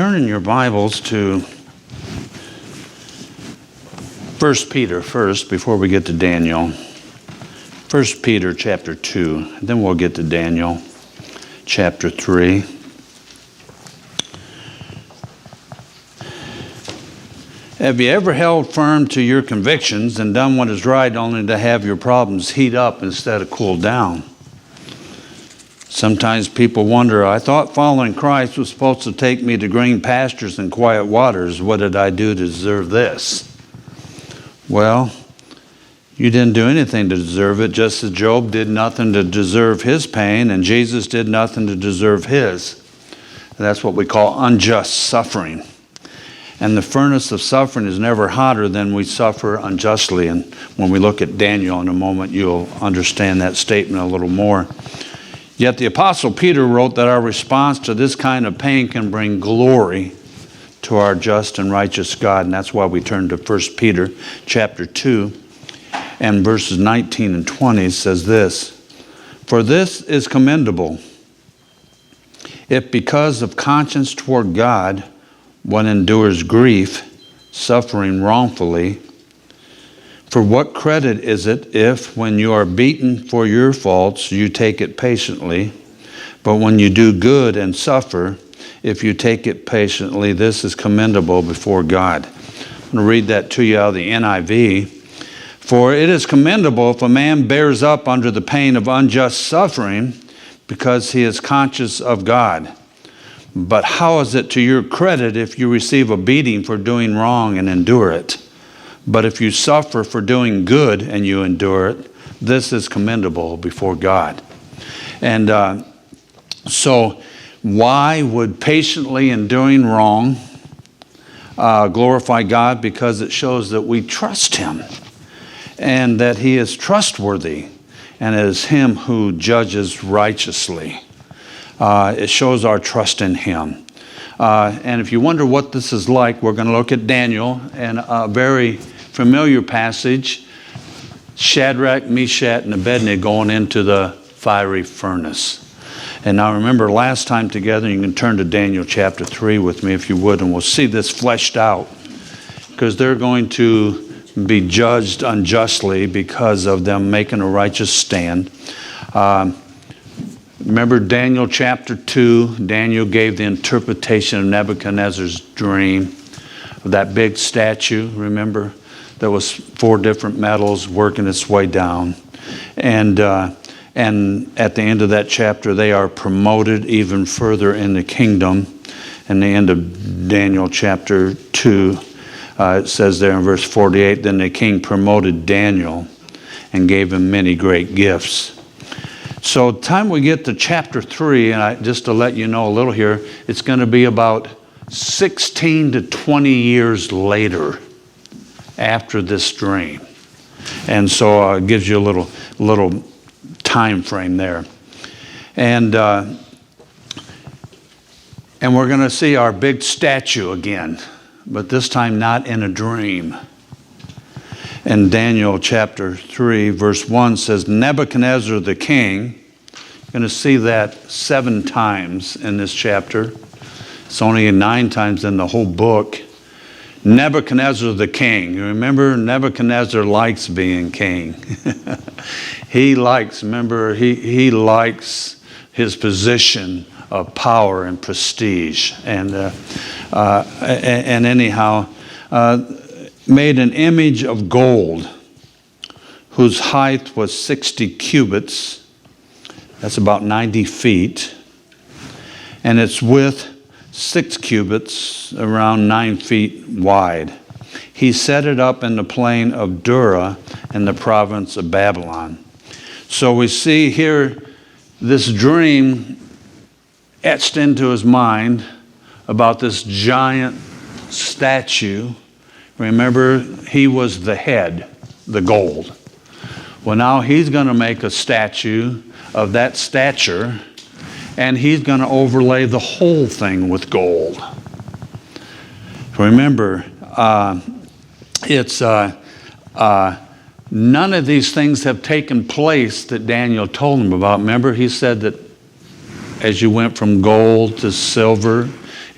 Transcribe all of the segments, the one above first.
turn in your Bibles to 1 Peter first before we get to Daniel. 1 Peter chapter 2, and then we'll get to Daniel chapter 3. Have you ever held firm to your convictions and done what is right only to have your problems heat up instead of cool down? Sometimes people wonder, I thought following Christ was supposed to take me to green pastures and quiet waters. What did I do to deserve this? Well, you didn't do anything to deserve it, just as Job did nothing to deserve his pain, and Jesus did nothing to deserve his. And that's what we call unjust suffering. And the furnace of suffering is never hotter than we suffer unjustly. And when we look at Daniel in a moment, you'll understand that statement a little more. Yet the Apostle Peter wrote that our response to this kind of pain can bring glory to our just and righteous God. And that's why we turn to 1 Peter chapter 2 and verses 19 and 20. It says this, "For this is commendable, if because of conscience toward God one endures grief, suffering wrongfully. For what credit is it if, when you are beaten for your faults, you take it patiently? But when you do good and suffer, if you take it patiently, this is commendable before God." I'm going to read that to you out of the NIV. "For it is commendable if a man bears up under the pain of unjust suffering, because he is conscious of God. But how is it to your credit if you receive a beating for doing wrong and endure it? But if you suffer for doing good and you endure it, this is commendable before God." And so why would patiently enduring wrong glorify God? Because it shows that we trust Him and that He is trustworthy and it is Him who judges righteously. It shows our trust in Him. And if you wonder what this is like, we're going to look at Daniel and a very familiar passage, Shadrach, Meshach, and Abednego going into the fiery furnace. And now remember, last time together, you can turn to Daniel chapter 3 with me if you would, and we'll see this fleshed out. Because they're going to be judged unjustly because of them making a righteous stand. Remember Daniel chapter 2, Daniel gave the interpretation of Nebuchadnezzar's dream of that big statue, remember? There was 4 different metals working its way down. And at the end of that chapter, they are promoted even further in the kingdom. In the end of Daniel chapter 2, it says there in verse 48, "Then the king promoted Daniel and gave him many great gifts." So time we get to chapter 3, and just to let you know a little here, it's going to be about 16 to 20 years later after this dream. And so it gives you a little time frame there. And we're going to see our big statue again, but this time not in a dream. And Daniel chapter 3 verse 1 says, "Nebuchadnezzar the king," you're going to see that 7 times in this chapter. It's only 9 times in the whole book. Nebuchadnezzar the king. You remember, Nebuchadnezzar likes being king. He likes his position of power and prestige. And anyhow, made an image of gold whose height was 60 cubits. That's about 90 feet. And its width 6 cubits, around 9 feet wide. He set it up in the plain of Dura in the province of Babylon. So we see here this dream etched into his mind about this giant statue. Remember, he was the head, the gold. Well, now he's going to make a statue of that stature, and he's going to overlay the whole thing with gold. Remember, none of these things have taken place that Daniel told him about. Remember, he said that as you went from gold to silver,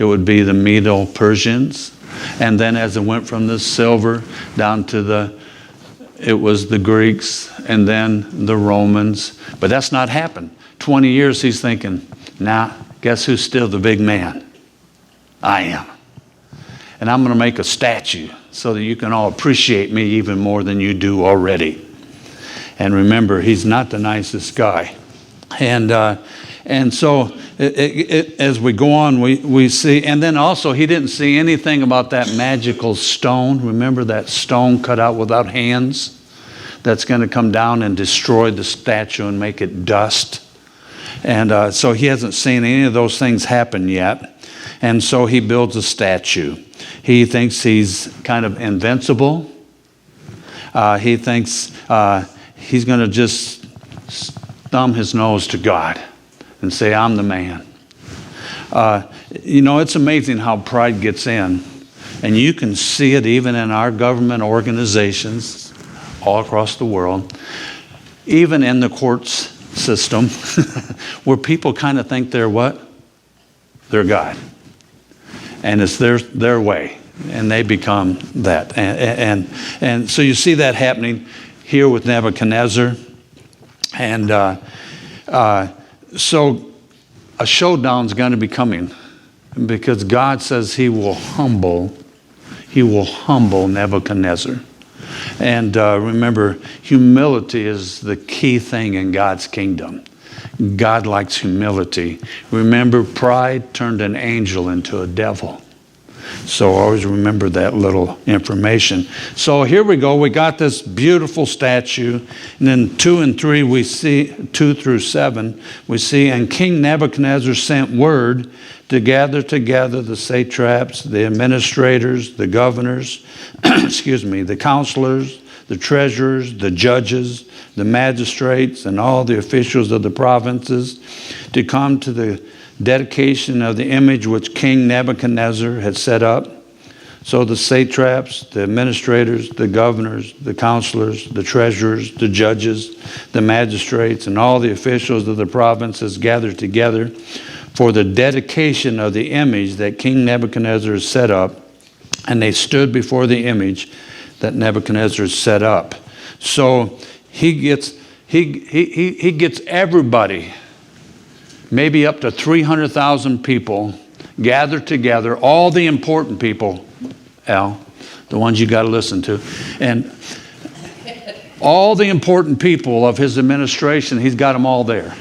it would be the Medo-Persians. And then as it went from the silver down to it was the Greeks and then the Romans. But that's not happened. 20 years he's thinking, nah, guess who's still the big man? I am. And I'm going to make a statue so that you can all appreciate me even more than you do already. And remember, he's not the nicest guy. And so as we go on, we see, and then also he didn't see anything about that magical stone. Remember that stone cut out without hands that's going to come down and destroy the statue and make it dust. And so he hasn't seen any of those things happen yet. And so he builds a statue. He thinks he's kind of invincible. He thinks he's going to just thumb his nose to God and say, I'm the man. It's amazing how pride gets in. And you can see it even in our government organizations all across the world, even in the courts system, where people kind of think they're what? They're God. And it's their way. And they become that. And so you see that happening here with Nebuchadnezzar. And so a showdown's going to be coming because God says he will humble Nebuchadnezzar. And remember, humility is the key thing in God's kingdom. God likes humility. Remember, pride turned an angel into a devil. So always remember that little information. So here we go. We got this beautiful statue. And then 2 and 3, we see 2 through 7, we see, and King Nebuchadnezzar sent word to gather together the satraps, the administrators, the governors, the counselors, the treasurers, the judges, the magistrates, and all the officials of the provinces to come to the dedication of the image which King Nebuchadnezzar had set up. So the satraps, the administrators, the governors, the counselors, the treasurers, the judges, the magistrates, and all the officials of the provinces gathered together for the dedication of the image that King Nebuchadnezzar had set up, and they stood before the image that Nebuchadnezzar set up. So he gets everybody, maybe up to 300,000 people gathered together, all the important people, Al, the ones you got to listen to, and all the important people of his administration, he's got them all there.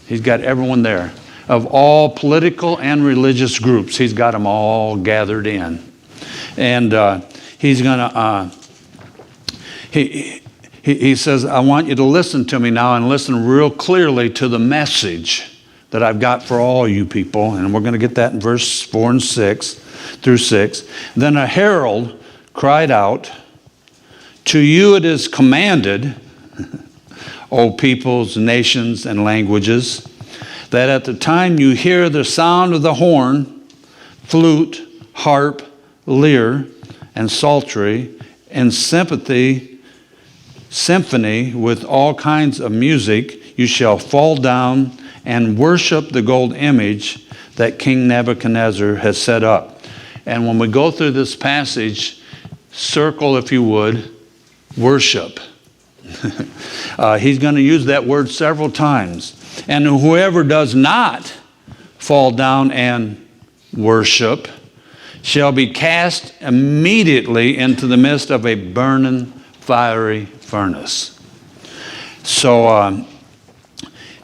He's got everyone there. Of all political and religious groups, he's got them all gathered in. And he's going to, he says, I want you to listen to me now and listen real clearly to the message that I've got for all you people. And we're going to get that in verse 4 and 6 through 6. Then a herald cried out, to you it is commanded, O peoples, nations, and languages, that at the time you hear the sound of the horn, flute, harp, lyre, and psaltery, and symphony with all kinds of music, you shall fall down and worship the gold image that King Nebuchadnezzar has set up. And when we go through this passage, circle, if you would, worship. He's going to use that word several times. And whoever does not fall down and worship shall be cast immediately into the midst of a burning fiery furnace. So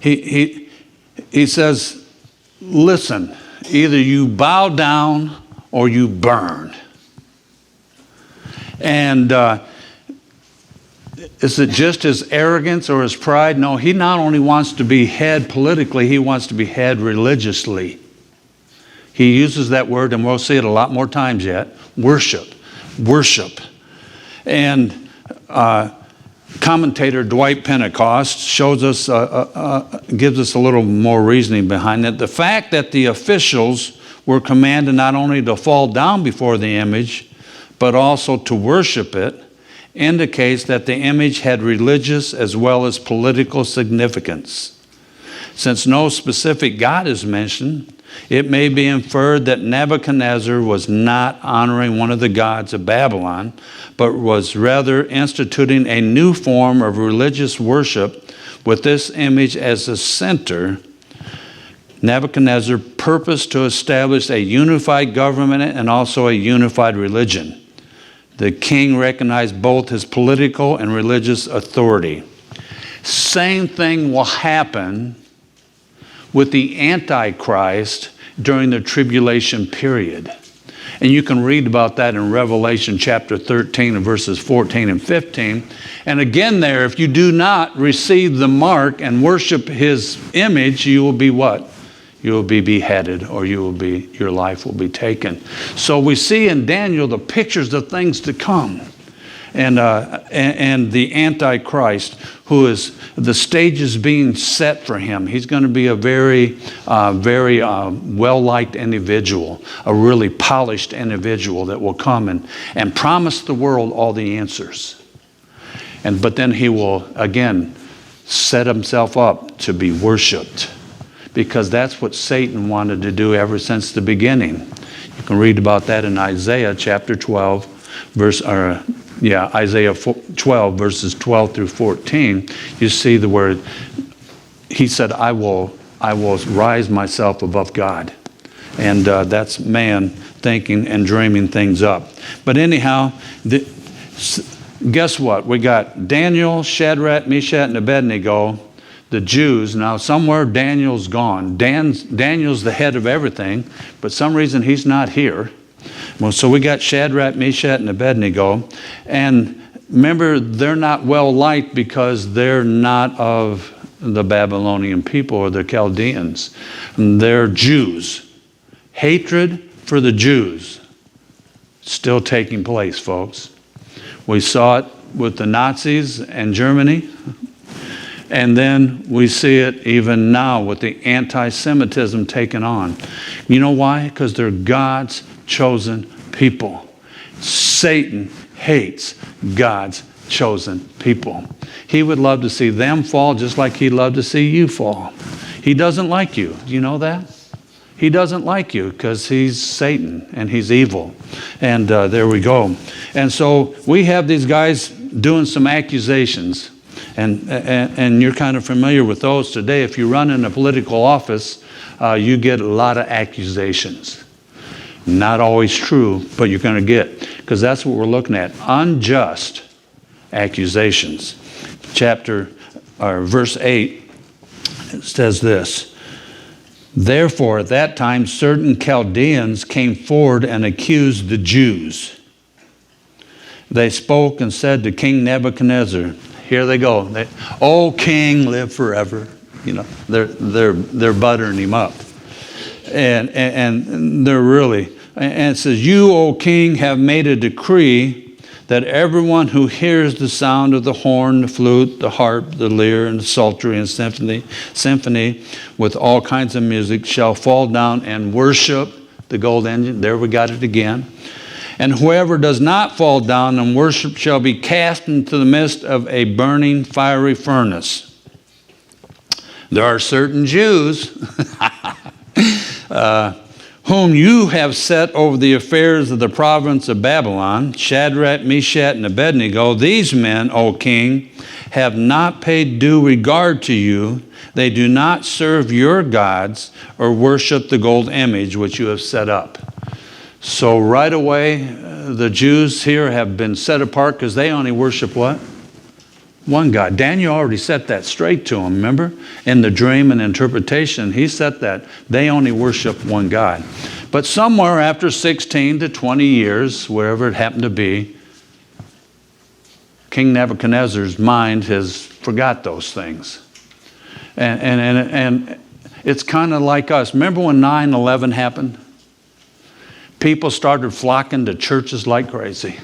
he says, listen, either you bow down or you burn. And is it just his arrogance or his pride? No, he not only wants to be head politically, he wants to be head religiously. He uses that word, and we'll see it a lot more times yet. Worship. Worship. And commentator Dwight Pentecost shows us, gives us a little more reasoning behind it. The fact that the officials were commanded not only to fall down before the image, but also to worship it, indicates that the image had religious as well as political significance. Since no specific God is mentioned, It may be inferred that Nebuchadnezzar was not honoring one of the gods of Babylon, but was rather instituting a new form of religious worship with this image as the center. Nebuchadnezzar purposed to establish a unified government and also a unified religion. The king recognized both his political and religious authority. Same thing will happen with the Antichrist during the tribulation period. And you can read about that in Revelation chapter 13 and verses 14 and 15. And again there, if you do not receive the mark and worship his image, you will be what? You will be beheaded, or your life will be taken. So we see in Daniel the pictures of things to come. And the Antichrist, who is, the stage is being set for him. He's going to be a very well-liked individual, a really polished individual that will come and promise the world all the answers. But then he will, again, set himself up to be worshiped, because that's what Satan wanted to do ever since the beginning. You can read about that in Isaiah chapter 12, Isaiah 12, verses 12 through 14. You see the word, he said, I will rise myself above God. And that's man thinking and dreaming things up. But anyhow, guess what? We got Daniel, Shadrach, Meshach, and Abednego, the Jews. Now somewhere Daniel's gone. Daniel's the head of everything, but some reason he's not here. Well, so we got Shadrach, Meshach, and Abednego. And remember, they're not well liked because they're not of the Babylonian people or the Chaldeans. They're Jews. Hatred for the Jews still taking place, folks. We saw it with the Nazis and Germany. And then we see it even now with the anti-Semitism taken on. You know why? Because they're God's chosen people. Satan hates God's chosen people. He would love to see them fall just like he'd love to see you fall. He doesn't like you. Do you know that? He doesn't like you because he's Satan and he's evil. And there we go. And so we have these guys doing some accusations. And you're kind of familiar with those today. If you run in a political office, you get a lot of accusations. Not always true, but you're going to get, because that's what we're looking at. Unjust accusations. Verse 8 says this. Therefore, at that time, certain Chaldeans came forward and accused the Jews. They spoke and said to King Nebuchadnezzar, here they go. "O king, live forever." You know, they're buttering him up, and they're really. And it says, "You, O king, have made a decree that everyone who hears the sound of the horn, the flute, the harp, the lyre, and the psaltery and symphony, with all kinds of music, shall fall down and worship the gold engine." There we got it again. "And whoever does not fall down and worship shall be cast into the midst of a burning fiery furnace." There are certain Jews whom you have set over the affairs of the province of Babylon, Shadrach, Meshach, and Abednego. These men, O king, have not paid due regard to you. They do not serve your gods or worship the gold image which you have set up. So right away, the Jews here have been set apart because they only worship what? One God. Daniel already set that straight to them, remember? In the dream and interpretation, he set that. They only worship one God. But somewhere after 16 to 20 years, wherever it happened to be, King Nebuchadnezzar's mind has forgot those things. And it's kind of like us. Remember when 9/11 happened? People started flocking to churches like crazy.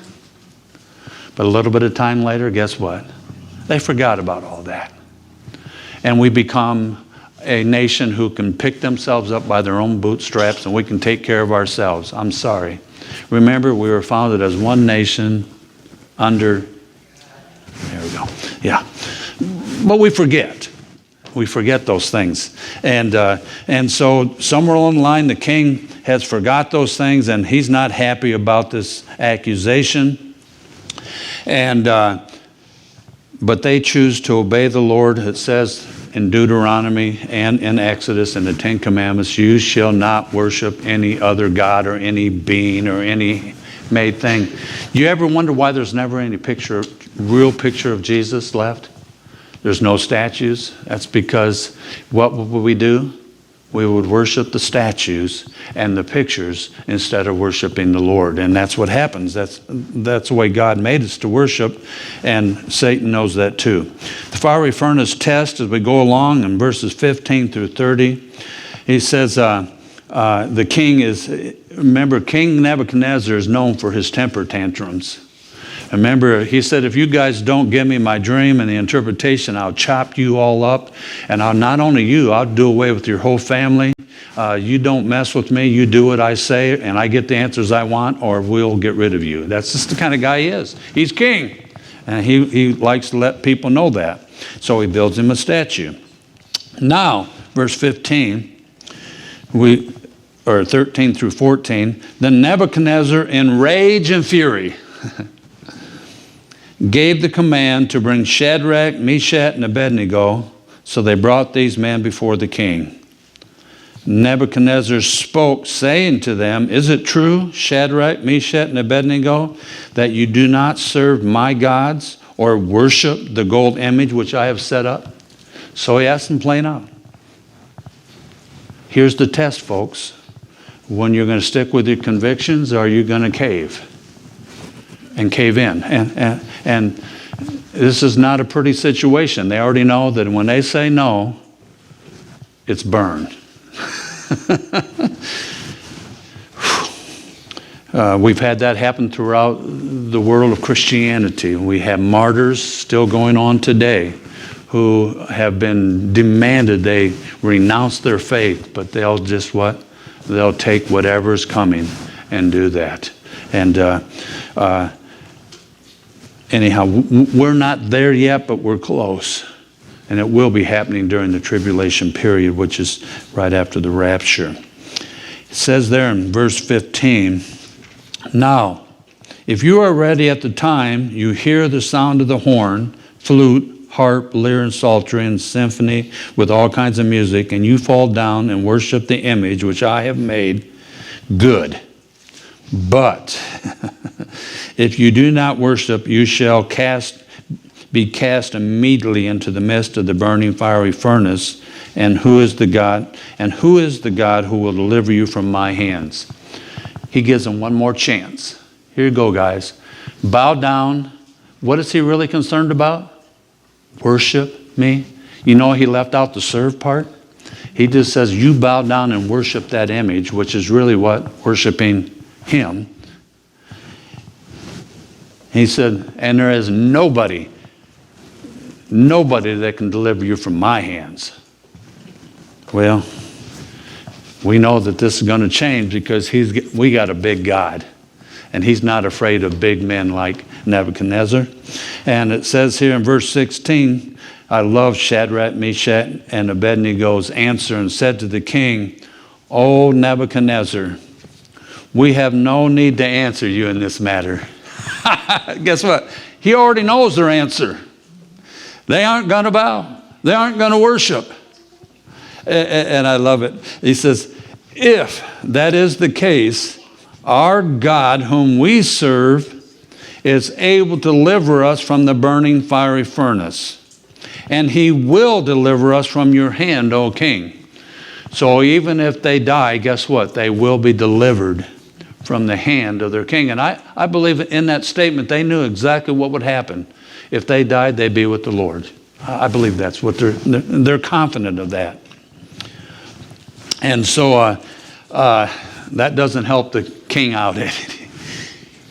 But a little bit of time later, guess what? They forgot about all that. And we become a nation who can pick themselves up by their own bootstraps and we can take care of ourselves. I'm sorry. Remember, we were founded as one nation under, there we go. Yeah. But we forget. We forget those things. And so somewhere along the line, the king has forgot those things, and he's not happy about this accusation. And but they choose to obey the Lord. It says in Deuteronomy and in Exodus in the Ten Commandments, you shall not worship any other god or any being or any made thing. You ever wonder why there's never any real picture of Jesus left? There's no statues. That's because what would we do? We would worship the statues and the pictures instead of worshiping the Lord. And that's what happens. That's the way God made us to worship, and Satan knows that too. The fiery furnace test as we go along in verses 15 through 30, he says the king is, remember, King Nebuchadnezzar is known for his temper tantrums. Remember, he said, if you guys don't give me my dream and the interpretation, I'll chop you all up. And I'll not only you, I'll do away with your whole family. You don't mess with me. You do what I say, and I get the answers I want, or we'll get rid of you. That's just the kind of guy he is. He's king. And he likes to let people know that. So he builds him a statue. Now, verse 15, or 13 through 14, then Nebuchadnezzar, in rage and fury, gave the command to bring Shadrach, Meshach, and Abednego. So they brought these men before the king. Nebuchadnezzar spoke, saying to them, is it true, Shadrach, Meshach, and Abednego, that you do not serve my gods or worship the gold image which I have set up? So he asked them plain out. Here's the test, folks. When you're going to stick with your convictions, or are you going to cave? And cave in. And this is not a pretty situation. They already know that when they say no, it's burned. We've had that happen throughout the world of Christianity. We have martyrs still going on today who have been demanded they renounce their faith, but they'll just what? They'll take whatever's coming and do that. And anyhow, we're not there yet, but we're close. And it will be happening during the tribulation period, which is right after the rapture. It says there in verse 15, now, if you are ready at the time, you hear the sound of the horn, flute, harp, lyre, and psaltery, and symphony with all kinds of music, and you fall down and worship the image which I have made, good. But if you do not worship, you shall be cast immediately into the midst of the burning fiery furnace. And who is the God? And who is the God who will deliver you from my hands? He gives them one more chance. Here you go, guys. Bow down. What is he really concerned about? Worship me. You know, he left out the serve part. He just says, you bow down and worship that image, which is really what? Worshiping him. He said, and there is nobody that can deliver you from my hands. Well, we know that this is going to change because we got a big God. And he's not afraid of big men like Nebuchadnezzar. And it says here in verse 16, I love Shadrach, Meshach, and Abednego's answer, and said to the king, O Nebuchadnezzar, we have no need to answer you in this matter. Guess what? He already knows their answer. They aren't going to bow. They aren't going to worship. And I love it. He says, if that is the case, our God whom we serve is able to deliver us from the burning fiery furnace. And he will deliver us from your hand, O king. So even if they die, guess what? They will be delivered from the hand of their king. And I believe in that statement, they knew exactly what would happen. If they died, they'd be with the Lord. I believe that's what they're confident of that. And so that doesn't help the king out.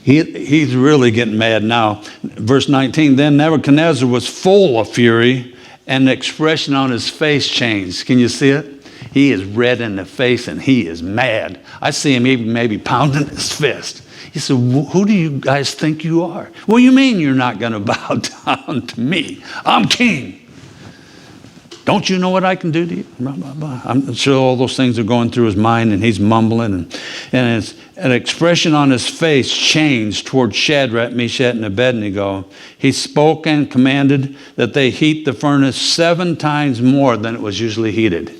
He's really getting mad now. Verse 19, then Nebuchadnezzar was full of fury, and the expression on his face changed. Can you see it? He is red in the face, and he is mad. I see him even maybe pounding his fist. He said, who do you guys think you are? What do you mean you're not going to bow down to me? I'm king. Don't you know what I can do to you? Blah, blah, blah. I'm sure all those things are going through his mind, and he's mumbling. And an expression on his face changed toward Shadrach, Meshach, and Abednego. He spoke and commanded that they heat the furnace 7 times more than it was usually heated.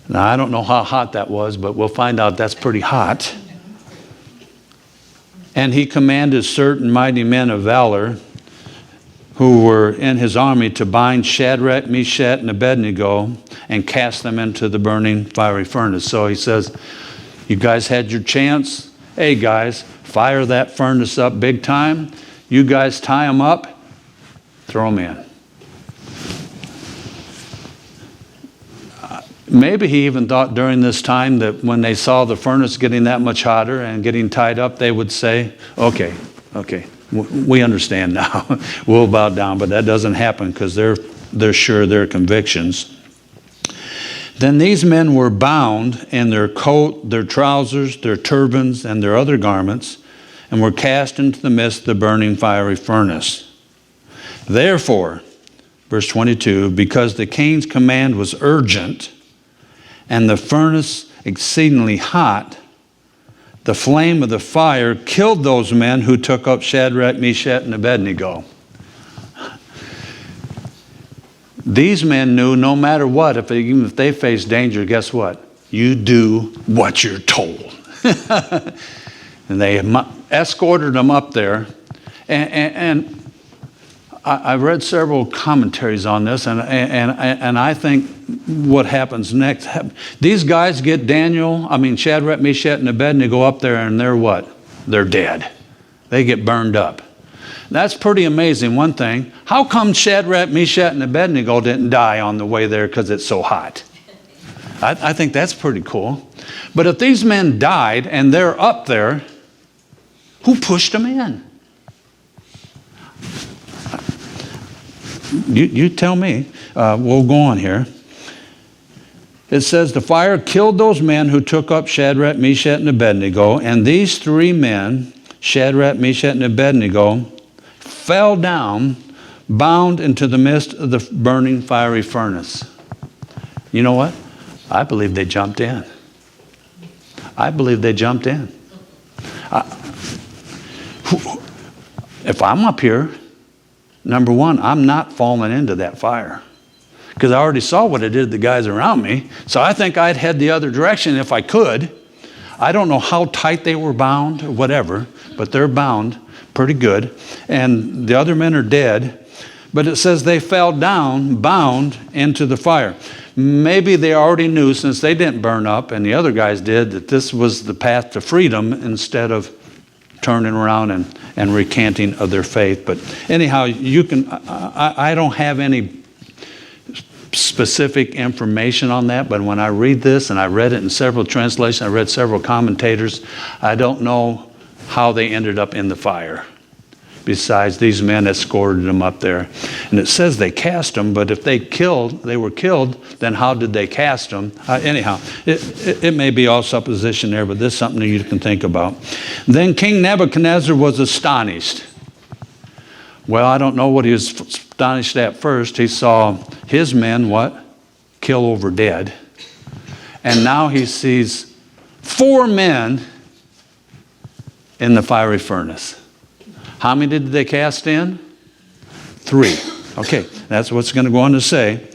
Now, I don't know how hot that was, but we'll find out that's pretty hot. And he commanded certain mighty men of valor who were in his army to bind Shadrach, Meshach, and Abednego and cast them into the burning fiery furnace. So he says, you guys had your chance. Hey guys, fire that furnace up big time. You guys tie them up, throw them in. Maybe he even thought during this time that when they saw the furnace getting that much hotter and getting tied up, they would say, okay, we understand now. We'll bow down, but that doesn't happen because they're sure of their convictions. Then these men were bound in their coat, their trousers, their turbans, and their other garments, and were cast into the midst of the burning fiery furnace. Therefore, verse 22, because the king's command was urgent, and the furnace exceedingly hot, the flame of the fire killed those men who took up Shadrach, Meshach, and Abednego. These men knew no matter what, even if they faced danger, guess what? You do what you're told. And they escorted them up there. And I read several commentaries on this, and I think what happens next, these guys get Shadrach, Meshach, and Abednego up there, and they're what? They're dead. They get burned up. That's pretty amazing. One thing, how come Shadrach, Meshach, and Abednego didn't die on the way there because it's so hot? I think that's pretty cool. But if these men died and they're up there, who pushed them in? You tell me. We'll go on here. It says, the fire killed those men who took up Shadrach, Meshach, and Abednego, and these 3 men, Shadrach, Meshach, and Abednego, fell down, bound into the midst of the burning fiery furnace. You know what? I believe they jumped in. I believe they jumped in. If I'm up here, number one, I'm not falling into that fire because I already saw what it did to the guys around me. So I think I'd head the other direction if I could. I don't know how tight they were bound or whatever, but they're bound pretty good. And the other men are dead. But it says they fell down, bound into the fire. Maybe they already knew, since they didn't burn up and the other guys did, that this was the path to freedom instead of turning around and recanting of their faith. But anyhow, I don't have any specific information on that, but when I read this, and I read it in several translations, I read several commentators, I don't know how they ended up in the fire. Besides, these men escorted them up there. And it says they cast them, but if they were killed, then how did they cast them? Anyhow, it may be all supposition there, but this is something that you can think about. Then King Nebuchadnezzar was astonished. Well, I don't know what he was astonished at first. He saw his men, kill over dead. And now he sees 4 men in the fiery furnace. How many did they cast in? 3. Okay, that's what's going to go on to say.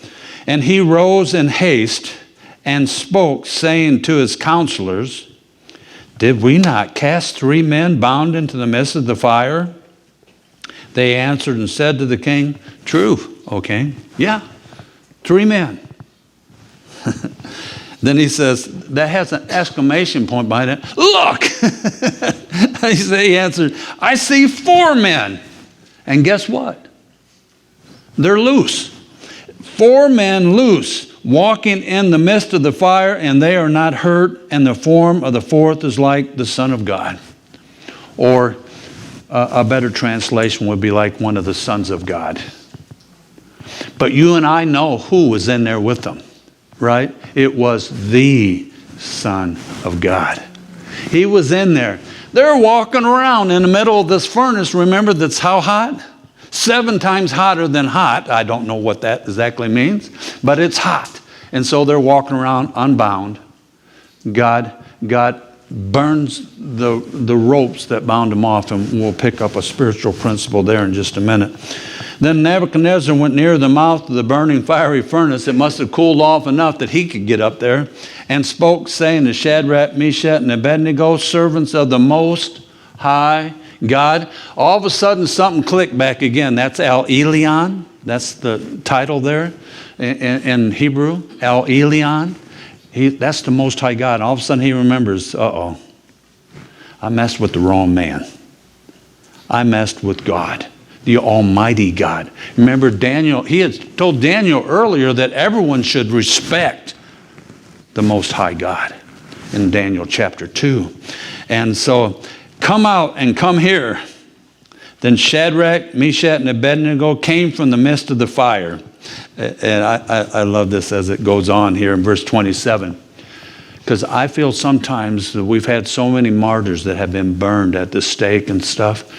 And he rose in haste and spoke, saying to his counselors, did we not cast 3 men bound into the midst of the fire? They answered and said to the king, true, O king. Yeah, 3 men. Then he says, that has an exclamation point behind it. Look! He answered, I see 4 men. And guess what? They're loose. 4 men loose, walking in the midst of the fire, and they are not hurt, and the form of the 4th is like the Son of God. Or a better translation would be like one of the sons of God. But you and I know who was in there with them. Right? It was the Son of God. He was in there. They're walking around in the middle of this furnace. Remember, that's how hot? 7 times hotter than hot. I don't know what that exactly means, but it's hot. And so they're walking around unbound. God burns the ropes that bound them off, and we'll pick up a spiritual principle there in just a minute. Then Nebuchadnezzar went near the mouth of the burning fiery furnace. It must have cooled off enough that he could get up there, and spoke, saying to Shadrach, Meshach, and Abednego, servants of the Most High God. All of a sudden, something clicked back again. That's El Elyon. That's the title there in Hebrew. El Elyon. That's the Most High God. All of a sudden, he remembers, uh-oh, I messed with the wrong man. I messed with God, the Almighty God. Remember Daniel, he had told Daniel earlier that everyone should respect the Most High God in Daniel chapter 2. And so, come out and come here. Then Shadrach, Meshach, and Abednego came from the midst of the fire. And I love this as it goes on here in verse 27. Because I feel sometimes that we've had so many martyrs that have been burned at the stake and stuff.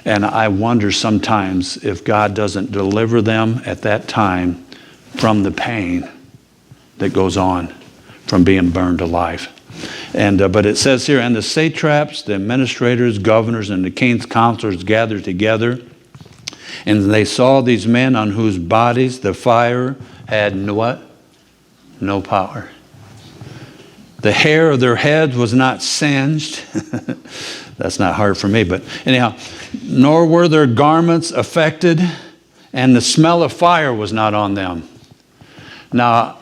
And I wonder sometimes if God doesn't deliver them at that time from the pain that goes on from being burned alive. And but it says here, and the satraps, the administrators, governors, and the king's counselors gathered together. And they saw these men on whose bodies the fire had what? No power. The hair of their heads was not singed. That's not hard for me, but anyhow. Nor were their garments affected, and the smell of fire was not on them. Now,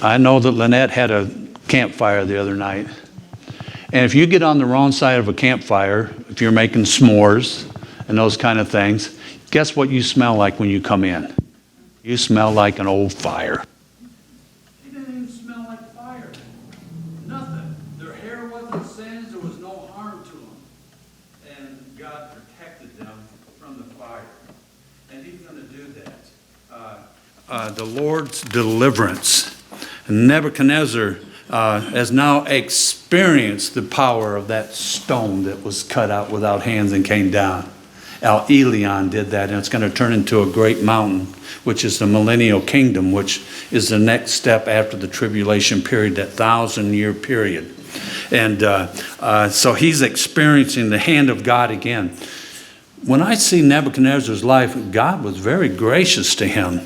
I know that Lynette had a campfire the other night. And if you get on the wrong side of a campfire, if you're making s'mores and those kind of things, guess what you smell like when you come in? You smell like an old fire. They didn't even smell like fire. Nothing. Their hair wasn't singed. There was no harm to them. And God protected them from the fire. And he's going to do that. The Lord's deliverance. Nebuchadnezzar has now experienced the power of that stone that was cut out without hands and came down. El Elyon did that, and it's going to turn into a great mountain, which is the millennial kingdom, which is the next step after the tribulation period, that 1,000-year period. And so he's experiencing the hand of God again. When I see Nebuchadnezzar's life, God was very gracious to him.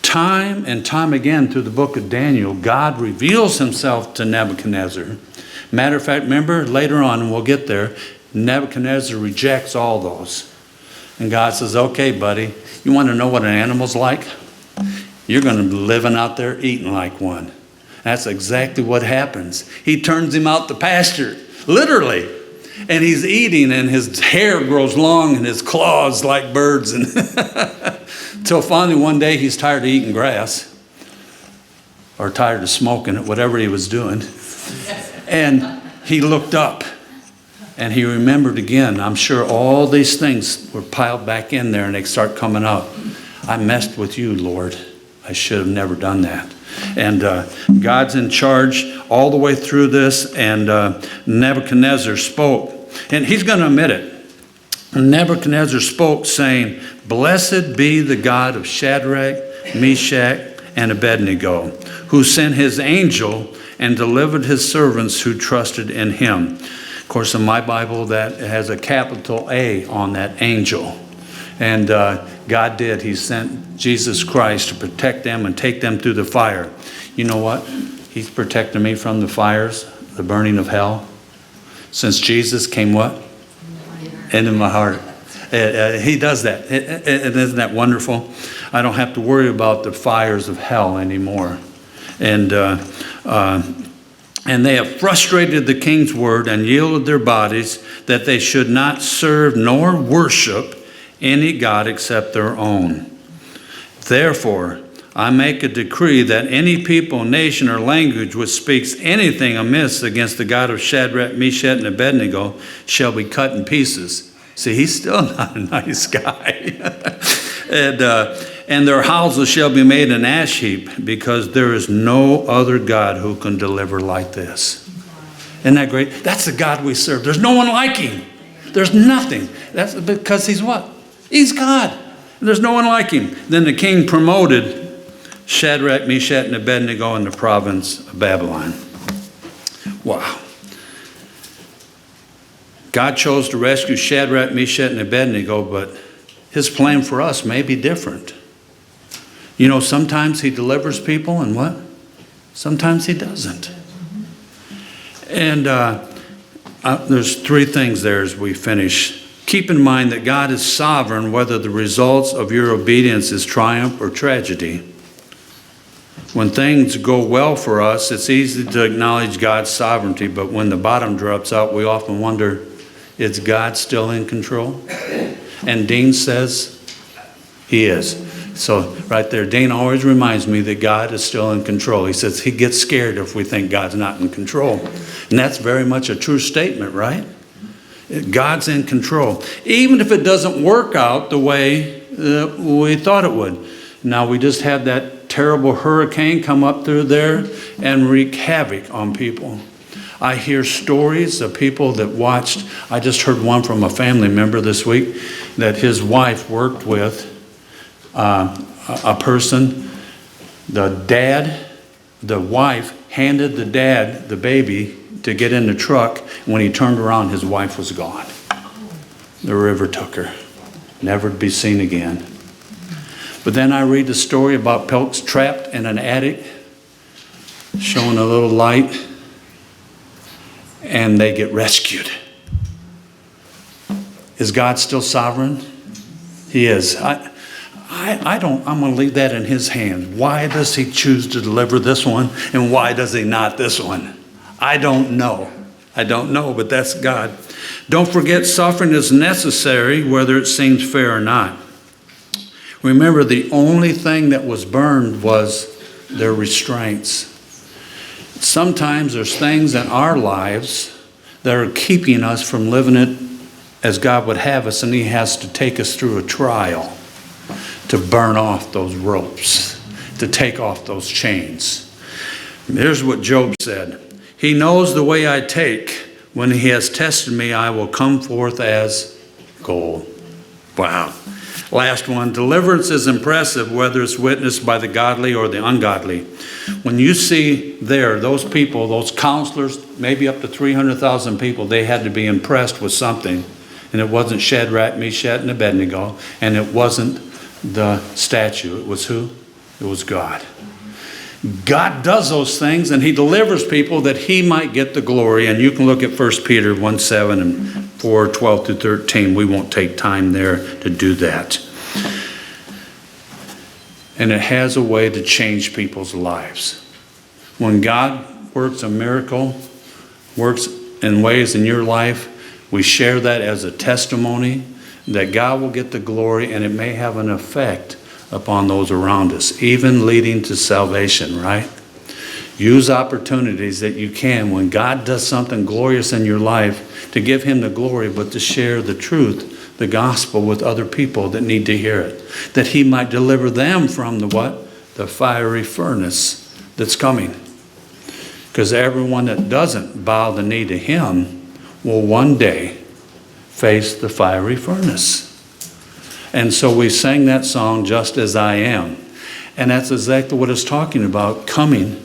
Time and time again through the book of Daniel, God reveals himself to Nebuchadnezzar. Matter of fact, remember later on, and we'll get there, Nebuchadnezzar rejects all those. And God says, okay, buddy, you want to know what an animal's like? You're going to be living out there eating like one. That's exactly what happens. He turns him out to pasture, literally. And he's eating, and his hair grows long, and his claws like birds. And until finally one day he's tired of eating grass, or tired of smoking it, whatever he was doing. And he looked up, and he remembered again. I'm sure all these things were piled back in there, and they start coming out. I messed with you, Lord. I should have never done that. And God's in charge all the way through this, and Nebuchadnezzar spoke. And he's going to admit it. Nebuchadnezzar spoke, saying, "Blessed be the God of Shadrach, Meshach, and Abednego, who sent his angel and delivered his servants who trusted in him." Of course, in my Bible, that has a capital A on that angel. And God did. He sent Jesus Christ to protect them and take them through the fire. You know what? He's protected me from the fires, the burning of hell. Since Jesus came what? Into my heart. He does that. Isn't that wonderful? I don't have to worry about the fires of hell anymore. And they have frustrated the king's word and yielded their bodies that they should not serve nor worship any god except their own. Therefore, I make a decree that any people, nation, or language which speaks anything amiss against the God of Shadrach, Meshach, and Abednego shall be cut in pieces. See, he's still not a nice guy. And their houses shall be made an ash heap, because there is no other God who can deliver like this. Isn't that great? That's the God we serve. There's no one like him. There's nothing. That's because he's what? He's God. There's no one like him. Then the king promoted Shadrach, Meshach, and Abednego in the province of Babylon. Wow. God chose to rescue Shadrach, Meshach, and Abednego, but his plan for us may be different. You know, sometimes he delivers people, and what? Sometimes he doesn't. And there's three things there as we finish. Keep in mind that God is sovereign, whether the results of your obedience is triumph or tragedy. When things go well for us, it's easy to acknowledge God's sovereignty, but when the bottom drops out, we often wonder, is God still in control? And Dean says he is. So right there, Dean always reminds me that God is still in control. He says he gets scared if we think God's not in control. And that's very much a true statement, right? God's in control. Even if it doesn't work out the way we thought it would. Now, we just had that terrible hurricane come up through there and wreak havoc on people. I hear stories of people that watched. I just heard one from a family member this week that his wife worked with a person. The wife handed the dad the baby to get in the truck. When he turned around, his wife was gone. The river took her, never to be seen again. But then I read the story about folks trapped in an attic, showing a little light, and they get rescued. Is God still sovereign? He is. I'm going to leave that in his hands. Why does he choose to deliver this one, and why does he not this one? I don't know. But that's God. Don't forget, suffering is necessary, whether it seems fair or not. Remember, the only thing that was burned was their restraints. Sometimes there's things in our lives that are keeping us from living it as God would have us, and he has to take us through a trial to burn off those ropes, to take off those chains. Here's what Job said. He knows the way I take. When he has tested me, I will come forth as gold. Wow. Last one. Deliverance is impressive, whether it's witnessed by the godly or the ungodly. When you see there, those people, those counselors, maybe up to 300,000 people, they had to be impressed with something. And it wasn't Shadrach, Meshach, and Abednego. And it wasn't the statue. It was who? It was God. God does those things, and he delivers people that he might get the glory. And you can look at 1 Peter 1:7 and 4:12 through 13. We won't take time there to do that. And it has a way to change people's lives. When God works a miracle, works in ways in your life, we share that as a testimony that God will get the glory, and it may have an effect upon those around us, even leading to salvation, right? Use opportunities that you can when God does something glorious in your life to give him the glory, but to share the truth, the gospel, with other people that need to hear it, that he might deliver them from the what? The fiery furnace that's coming. Because everyone that doesn't bow the knee to him will one day face the fiery furnace. And so we sang that song, Just As I Am. And that's exactly what it's talking about, coming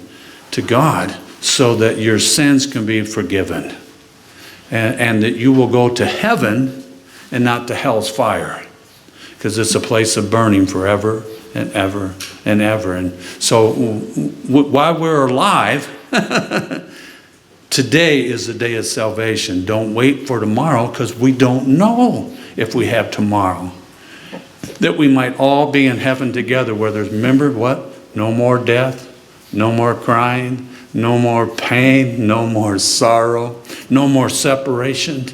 to God so that your sins can be forgiven. And that you will go to heaven and not to hell's fire. Because it's a place of burning forever and ever and ever. And so while we're alive, today is the day of salvation. Don't wait for tomorrow, because we don't know if we have tomorrow. That we might all be in heaven together, where there's, remember what? No more death, no more crying, no more pain, no more sorrow, no more separation.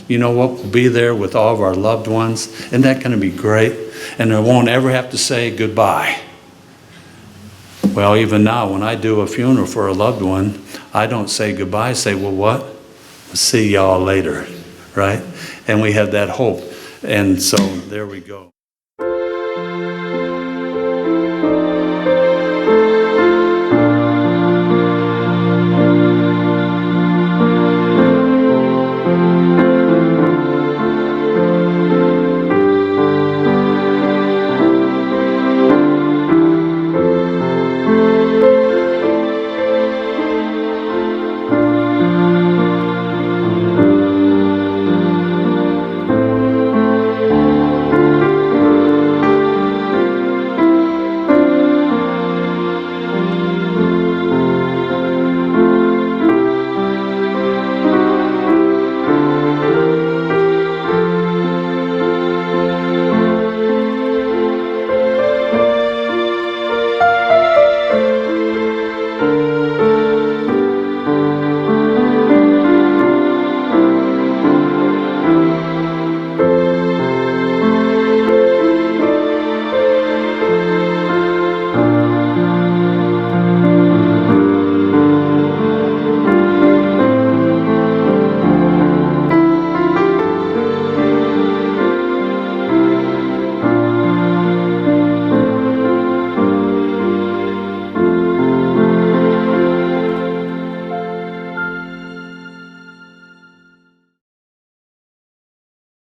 You know what? We'll be there with all of our loved ones. Isn't that going to be great? And I won't ever have to say goodbye. Well, even now, when I do a funeral for a loved one, I don't say goodbye. I say, well, what? See y'all later, right? And we have that hope. And so there we go.